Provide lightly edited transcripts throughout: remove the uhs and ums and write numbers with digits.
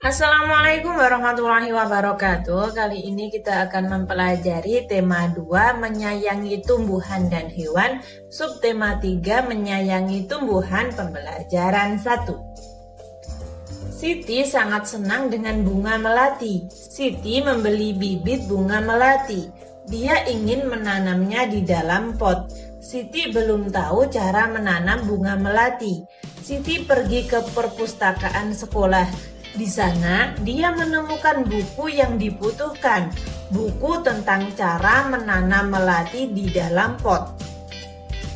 Assalamualaikum warahmatullahi wabarakatuh. Kali ini kita akan mempelajari tema 2 menyayangi tumbuhan dan hewan, subtema 3 menyayangi tumbuhan, pembelajaran 1. Siti sangat senang dengan bunga melati. Siti membeli bibit bunga melati. Dia ingin menanamnya di dalam pot. Siti belum tahu cara menanam bunga melati. Siti pergi ke perpustakaan sekolah. Di sana, dia menemukan buku yang dibutuhkan, buku tentang cara menanam melati di dalam pot.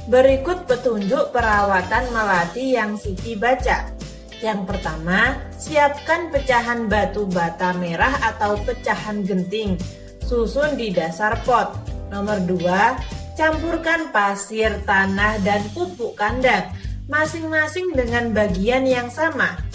Berikut petunjuk perawatan melati yang Siti baca. Yang pertama, siapkan pecahan batu bata merah atau pecahan genting, susun di dasar pot. Nomor 2, campurkan pasir, tanah, dan pupuk kandang, masing-masing dengan bagian yang sama.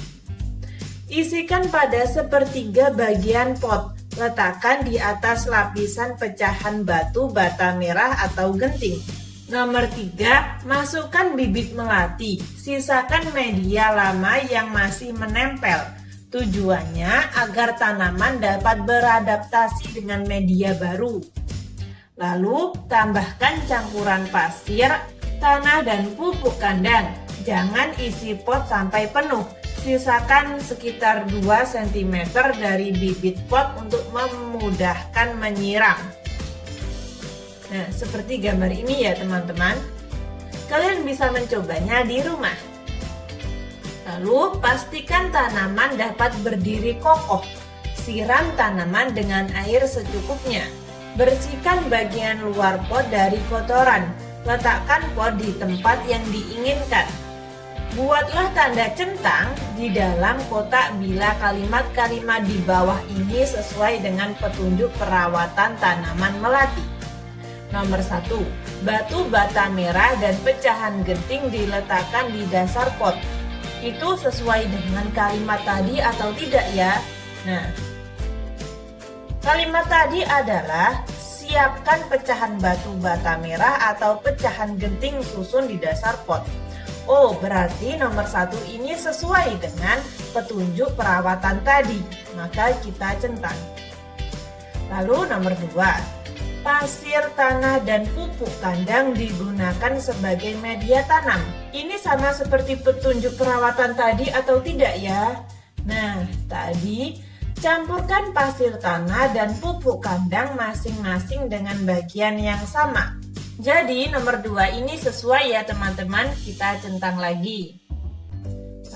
Isikan pada sepertiga bagian pot, letakkan di atas lapisan pecahan batu bata merah atau genting. Nomor 3, masukkan bibit melati, sisakan media lama yang masih menempel. Tujuannya agar tanaman dapat beradaptasi dengan media baru. Lalu, tambahkan campuran pasir, tanah, dan pupuk kandang. Jangan isi pot sampai penuh. Sisakan sekitar 2 cm dari bibit pot untuk memudahkan menyiram. Nah, seperti gambar ini ya teman-teman. Kalian bisa mencobanya di rumah. Lalu, pastikan tanaman dapat berdiri kokoh. Siram tanaman dengan air secukupnya. Bersihkan bagian luar pot dari kotoran. Letakkan pot di tempat yang diinginkan. Buatlah tanda centang di dalam kotak bila kalimat-kalimat di bawah ini sesuai dengan petunjuk perawatan tanaman melati. Nomor 1, batu bata merah dan pecahan genting diletakkan di dasar pot. Itu sesuai dengan kalimat tadi atau tidak ya? Nah, kalimat tadi adalah siapkan pecahan batu bata merah atau pecahan genting susun di dasar pot. Oh, berarti nomor 1 ini sesuai dengan petunjuk perawatan tadi, maka kita centang. Lalu nomor 2, pasir, tanah, dan pupuk kandang digunakan sebagai media tanam. Ini sama seperti petunjuk perawatan tadi atau tidak ya? Nah, tadi campurkan pasir, tanah, dan pupuk kandang masing-masing dengan bagian yang sama. Jadi nomor 2 ini sesuai ya teman-teman, kita centang lagi.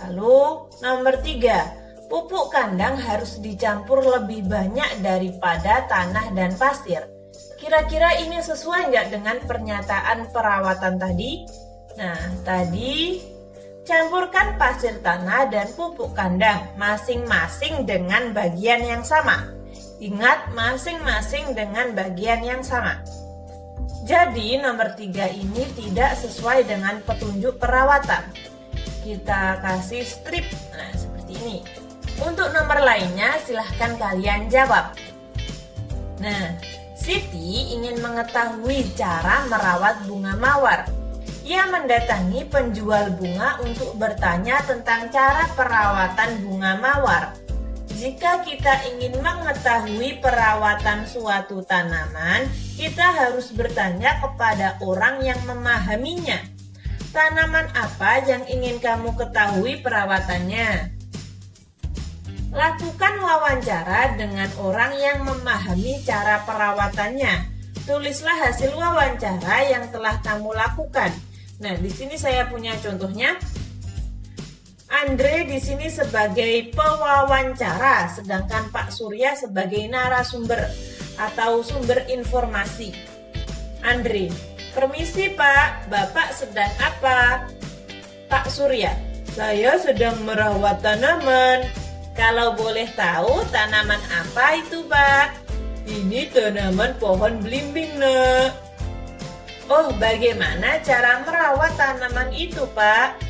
Lalu nomor 3, pupuk kandang harus dicampur lebih banyak daripada tanah dan pasir. Kira-kira ini sesuai nggak dengan pernyataan perawatan tadi? Nah, tadi campurkan pasir, tanah, dan pupuk kandang masing-masing dengan bagian yang sama. Ingat, masing-masing dengan bagian yang sama. Jadi nomor 3 ini tidak sesuai dengan petunjuk perawatan. Kita kasih strip, nah seperti ini. Untuk nomor lainnya silahkan kalian jawab. Nah, Siti ingin mengetahui cara merawat bunga mawar. Ia mendatangi penjual bunga untuk bertanya tentang cara perawatan bunga mawar. Jika kita ingin mengetahui perawatan suatu tanaman, kita harus bertanya kepada orang yang memahaminya. Tanaman apa yang ingin kamu ketahui perawatannya? Lakukan wawancara dengan orang yang memahami cara perawatannya. Tulislah hasil wawancara yang telah kamu lakukan. Nah, di sini saya punya contohnya. Andre di sini sebagai pewawancara, sedangkan Pak Surya sebagai narasumber atau sumber informasi. Andre, permisi Pak, Bapak sedang apa? Pak Surya, saya sedang merawat tanaman. Kalau boleh tahu tanaman apa itu Pak? Ini tanaman pohon belimbing nak. Oh, bagaimana cara merawat tanaman itu Pak?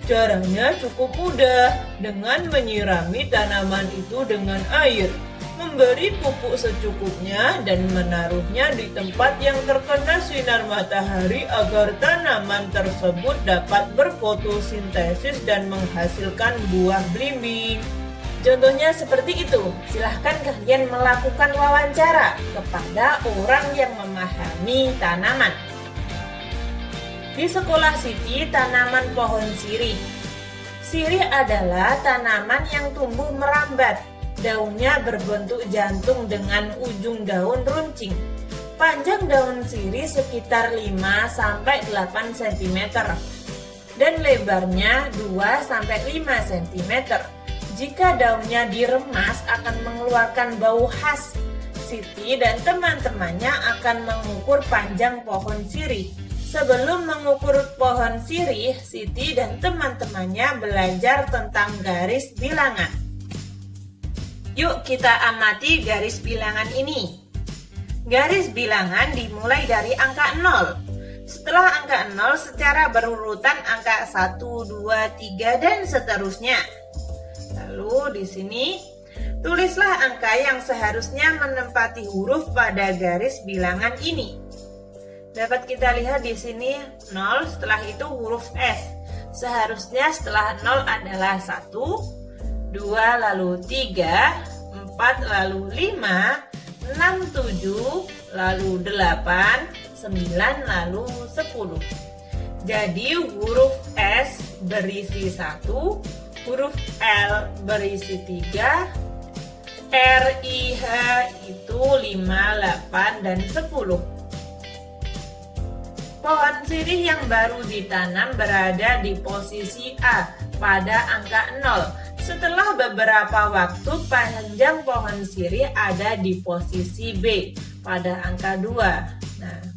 Caranya cukup mudah, dengan menyirami tanaman itu dengan air, memberi pupuk secukupnya dan menaruhnya di tempat yang terkena sinar matahari agar tanaman tersebut dapat berfotosintesis dan menghasilkan buah belimbing. Contohnya seperti itu. Silahkan kalian melakukan wawancara kepada orang yang memahami tanaman. Di sekolah Siti, tanaman pohon sirih. Sirih adalah tanaman yang tumbuh merambat. Daunnya berbentuk jantung dengan ujung daun runcing. Panjang daun sirih sekitar 5-8 cm dan lebarnya 2-5 cm. Jika daunnya diremas akan mengeluarkan bau khas. Siti dan teman-temannya akan mengukur panjang pohon sirih. Sebelum mengukur pohon sirih, Siti dan teman-temannya belajar tentang garis bilangan. Yuk kita amati garis bilangan ini. Garis bilangan dimulai dari angka 0. Setelah angka 0 secara berurutan angka 1, 2, 3 dan seterusnya. Lalu di sini tulislah angka yang seharusnya menempati huruf pada garis bilangan ini. Dapat kita lihat di sini 0, setelah itu huruf S. Seharusnya setelah 0 adalah 1, 2 lalu 3, 4 lalu 5, 6, 7, lalu 8, 9 lalu 10. Jadi huruf S berisi 1, huruf L berisi 3, R, I, H itu 5, 8, dan 10. Pohon sirih yang baru ditanam berada di posisi A pada angka 0. Setelah beberapa waktu, panjang pohon sirih ada di posisi B pada angka 2. Nah,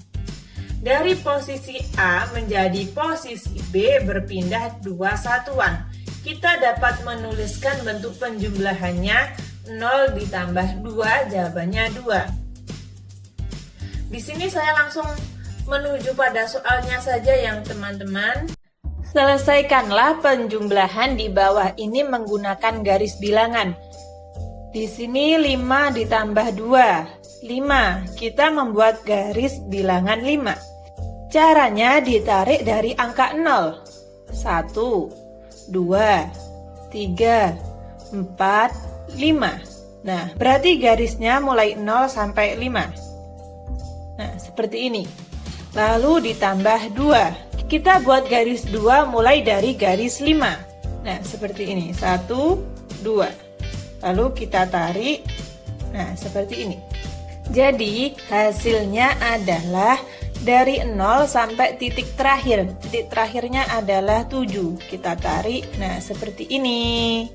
dari posisi A menjadi posisi B berpindah 2 satuan. Kita dapat menuliskan bentuk penjumlahannya 0 ditambah 2, jawabannya 2. Di sini saya langsung menuju pada soalnya saja yang teman-teman. Selesaikanlah penjumlahan di bawah ini menggunakan garis bilangan. Di sini 5 ditambah 2, 5. Kita membuat garis bilangan 5. Caranya ditarik dari angka 0. 1, 2, 3, 4, 5. Nah, berarti garisnya mulai 0 sampai 5. Nah, seperti ini. Lalu ditambah 2. Kita buat garis 2 mulai dari garis 5. Nah, seperti ini. 1, 2. Lalu kita tarik. Nah, seperti ini. Jadi, hasilnya adalah dari 0 sampai titik terakhir. Titik terakhirnya adalah 7. Kita tarik. Nah, seperti ini.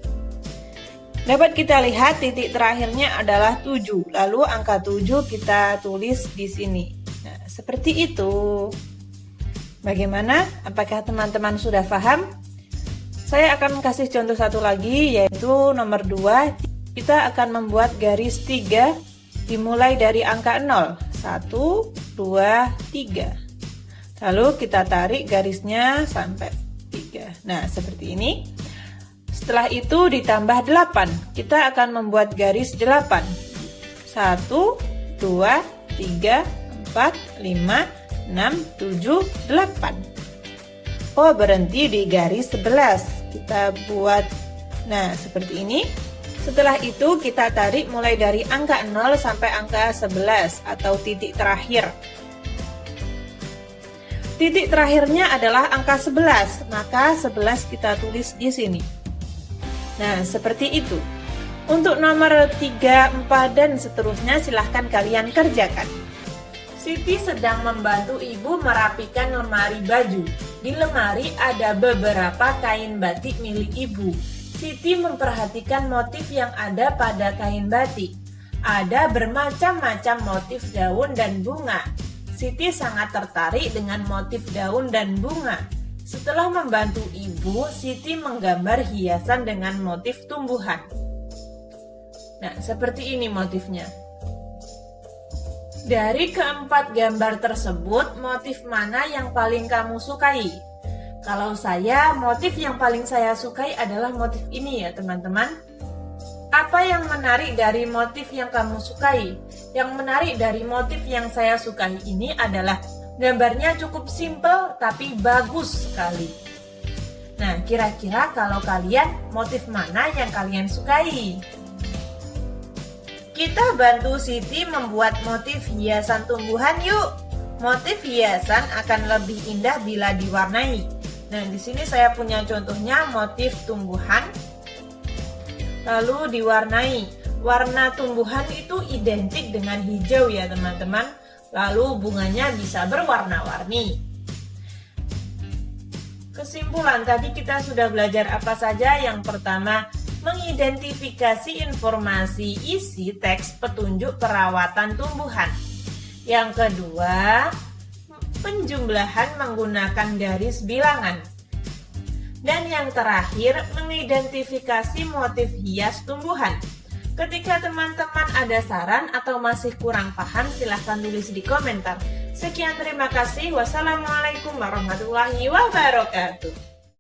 Dapat kita lihat titik terakhirnya adalah 7. Lalu angka 7 kita tulis di sini. Nah, seperti itu. Bagaimana? Apakah teman-teman sudah paham? Saya akan kasih contoh satu lagi, yaitu nomor 2. Kita akan membuat garis 3 dimulai dari angka 0. 1, 2, 3. Lalu kita tarik garisnya sampai 3. Nah, seperti ini. Setelah itu ditambah 8. Kita akan membuat garis 8. 1, 2, 3, 4, 5, 6, 7, 8. Oh, berhenti di garis 11. Kita buat, nah, seperti ini. Setelah itu kita tarik mulai dari angka 0 sampai angka 11 atau titik terakhir. Titik terakhirnya adalah angka 11, maka 11 kita tulis di sini. Nah, seperti itu. Untuk nomor 3, 4, dan seterusnya silahkan kalian kerjakan. Siti sedang membantu ibu merapikan lemari baju. Di lemari ada beberapa kain batik milik ibu. Siti memperhatikan motif yang ada pada kain batik. Ada bermacam-macam motif daun dan bunga. Siti sangat tertarik dengan motif daun dan bunga. Setelah membantu ibu, Siti menggambar hiasan dengan motif tumbuhan. Nah, seperti ini motifnya. Dari keempat gambar tersebut, motif mana yang paling kamu sukai? Kalau saya, motif yang paling saya sukai adalah motif ini ya teman-teman. Apa yang menarik dari motif yang kamu sukai? Yang menarik dari motif yang saya sukai ini adalah gambarnya cukup simpel tapi bagus sekali. Nah, kira-kira kalau kalian, motif mana yang kalian sukai? Kita bantu Siti membuat motif hiasan tumbuhan yuk. Motif hiasan akan lebih indah bila diwarnai. Nah, di sini saya punya contohnya motif tumbuhan. Lalu diwarnai. Warna tumbuhan itu identik dengan hijau ya teman-teman. Lalu bunganya bisa berwarna-warni. Kesimpulan, tadi kita sudah belajar apa saja? Yang pertama, mengidentifikasi informasi isi teks petunjuk perawatan tumbuhan. Yang kedua, penjumlahan menggunakan garis bilangan. Dan yang terakhir, mengidentifikasi motif hias tumbuhan. Ketika teman-teman ada saran atau masih kurang paham, silahkan tulis di komentar. Sekian, terima kasih. Wassalamualaikum warahmatullahi wabarakatuh.